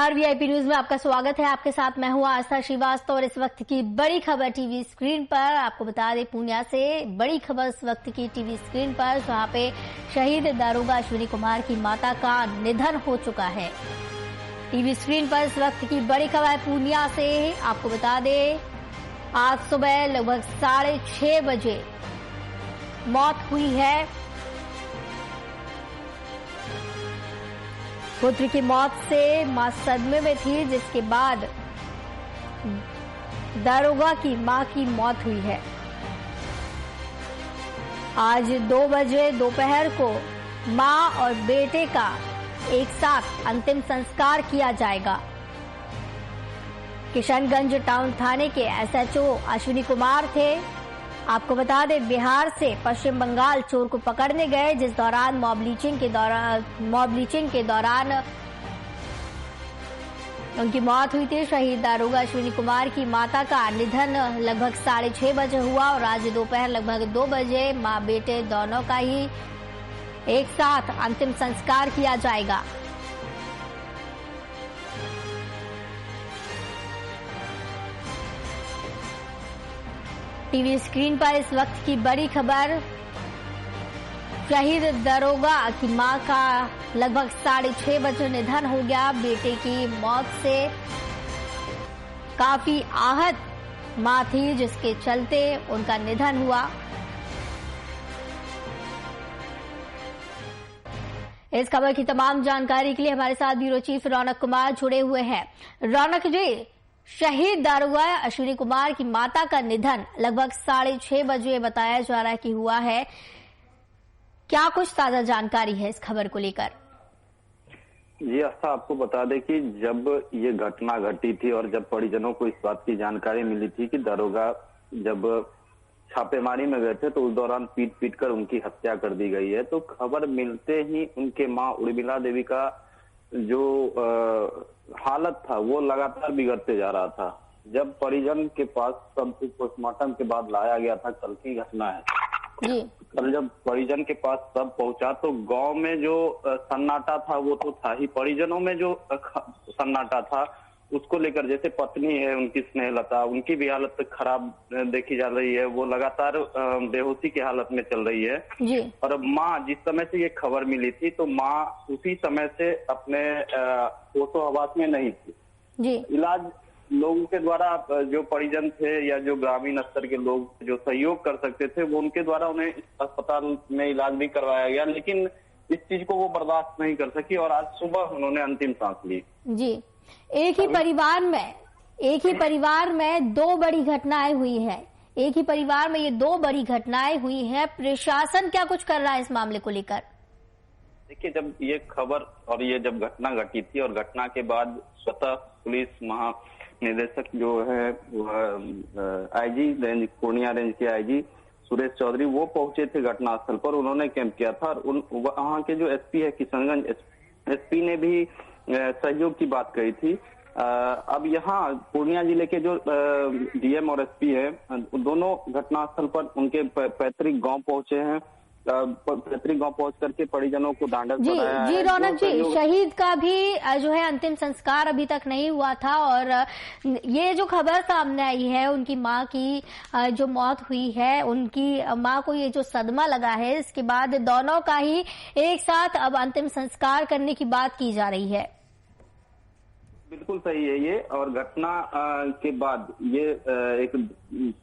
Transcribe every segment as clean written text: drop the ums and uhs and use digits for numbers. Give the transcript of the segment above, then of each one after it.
नमस्कार, VIP news में आपका स्वागत है। आपके साथ मैं हूं आस्था श्रीवास्तव और इस वक्त की बड़ी खबर टीवी स्क्रीन पर। आपको बता दें, पूर्णिया से बड़ी खबर इस वक्त की टीवी स्क्रीन पर, जहां पे शहीद दारोगा अश्विनी कुमार की माता का निधन हो चुका है। टीवी स्क्रीन पर इस वक्त की बड़ी खबर पूर्णिया से। आपको बता दें, आज सुबह लगभग 6:30 बजे मौत हुई है। पुत्र की मौत से मां सदमे में थी, जिसके बाद दारोगा की मां की मौत हुई है। आज 2 बजे दोपहर को मां और बेटे का एक साथ अंतिम संस्कार किया जाएगा। किशनगंज टाउन थाने के एसएचओ अश्विनी कुमार थे। आपको बता दें, बिहार से पश्चिम बंगाल चोर को पकड़ने गए, जिस दौरान मॉब लिंचिंग के दौरान उनकी मौत हुई थी। शहीद दारोगा अश्विनी कुमार की माता का निधन लगभग 6:30 बजे हुआ और आज दोपहर लगभग 2 बजे मां बेटे दोनों का ही एक साथ अंतिम संस्कार किया जाएगा। टीवी स्क्रीन पर इस वक्त की बड़ी खबर, शहीद दारोगा की मां का लगभग 6:30 बजे निधन हो गया। बेटे की मौत से काफी आहत मां थी, जिसके चलते उनका निधन हुआ। इस खबर की तमाम जानकारी के लिए हमारे साथ ब्यूरो चीफ रौनक कुमार जुड़े हुए हैं। रौनक जी, शहीद दारोगा अश्विनी कुमार की माता का निधन लगभग 6:30 बजे बताया जा रहा है कि हुआ है। क्या कुछ ताजा जानकारी है इस खबर को लेकर? जी आस्था, आपको बता दें कि जब ये घटना घटी थी और जब परिजनों को इस बात की जानकारी मिली थी कि दारोगा जब छापेमारी में गए थे तो उस दौरान पीट कर उनकी हत्या कर दी गई है, तो खबर मिलते ही उनके मां उर्मिला देवी का जो हालत था वो लगातार बिगड़ते जा रहा था। जब परिजन के पास सब पोस्टमार्टम के बाद लाया गया था, कल की घटना है, कल जब परिजन के पास सब पहुंचा तो गांव में जो सन्नाटा था वो तो था ही, परिजनों में जो सन्नाटा था उसको लेकर, जैसे पत्नी है उनकी स्नेहलता, उनकी भी हालत खराब देखी जा रही है, वो लगातार बेहोशी की हालत में चल रही है जी। और माँ, जिस समय से ये खबर मिली थी तो माँ उसी समय से अपने होशो हवास में नहीं थी जी। इलाज लोगों के द्वारा, जो परिजन थे या जो ग्रामीण स्तर के लोग जो सहयोग कर सकते थे, वो उनके द्वारा उन्हें अस्पताल में इलाज भी करवाया गया, लेकिन इस चीज को वो बर्दाश्त नहीं कर सकी और आज सुबह उन्होंने अंतिम सांस ली जी। एक ही परिवार में 2 बड़ी घटनाएं हुई है। एक ही परिवार में ये 2 बड़ी घटनाएं हुई हैं। प्रशासन क्या कुछ कर रहा है इस मामले को लेकर? देखिए, जब ये खबर और ये जब घटना घटी थी और घटना के बाद स्वतः पुलिस महानिदेशक जो है आईजी रेंज, पूर्णिया रेंज के आईजी सुरेश चौधरी, वो पहुंचे थे घटनास्थल पर। उन्होंने कैंप किया था और वहाँ के जो एसपी है किशनगंज, एसपी ने भी सहयोग की बात कही थी। अब यहाँ पूर्णिया जिले के जो डीएम और एसपी है, दोनों घटनास्थल पर उनके पैतृक गांव पहुंचे हैं। पैतृक गांव पहुंच करके परिजनों को ढांढस बंधाया है। जी रौनक जी, शहीद का भी जो है अंतिम संस्कार अभी तक नहीं हुआ था और ये जो खबर सामने आई है, उनकी मां की जो मौत हुई है, उनकी मां को ये जो सदमा लगा है, इसके बाद दोनों का ही एक साथ अब अंतिम संस्कार करने की बात की जा रही है। बिल्कुल सही है ये, और घटना के बाद ये एक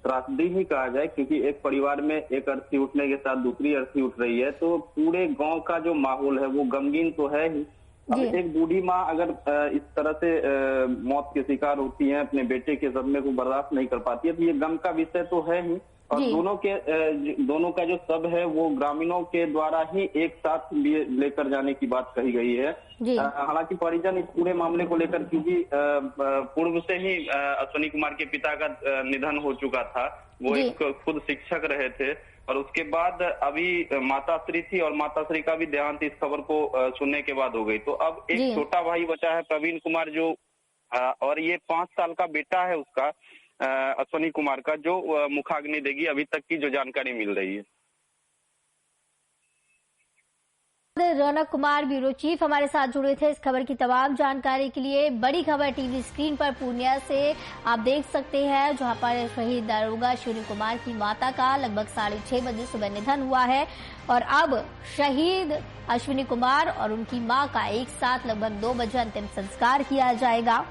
त्रासदी ही कहा जाए, क्योंकि एक परिवार में एक अर्थी उठने के साथ दूसरी अर्थी उठ रही है, तो पूरे गांव का जो माहौल है वो गमगीन तो है ही। अब एक बूढ़ी माँ अगर इस तरह से मौत के शिकार होती है, अपने बेटे के सदमे को बर्दाश्त नहीं कर पाती है, तो ये गम का विषय तो है ही। और दोनों का जो शव है वो ग्रामीणों के द्वारा ही एक साथ लेकर जाने की बात कही गई है। हालांकि परिजन इस पूरे मामले को लेकर, क्योंकि पूर्व से ही अश्विनी कुमार के पिता का निधन हो चुका था, वो एक खुद शिक्षक रहे थे और उसके बाद अभी माताश्री थी और माताश्री का भी देहांत इस खबर को सुनने के बाद हो गई। तो अब एक छोटा भाई बचा है प्रवीण कुमार, जो और ये 5 साल का बेटा है उसका, अश्विनी कुमार का, जो मुखाग्नि देगी, अभी तक की जो जानकारी मिल रही है। रौनक कुमार ब्यूरो चीफ हमारे साथ जुड़े थे इस खबर की तमाम जानकारी के लिए। बड़ी खबर टीवी स्क्रीन पर पूर्णिया से आप देख सकते हैं, जहां पर शहीद दारोगा अश्विनी कुमार की माता का लगभग 6:30 बजे सुबह निधन हुआ है और अब शहीद अश्विनी कुमार और उनकी मां का एक साथ लगभग 2 बजे अंतिम संस्कार किया जाएगा।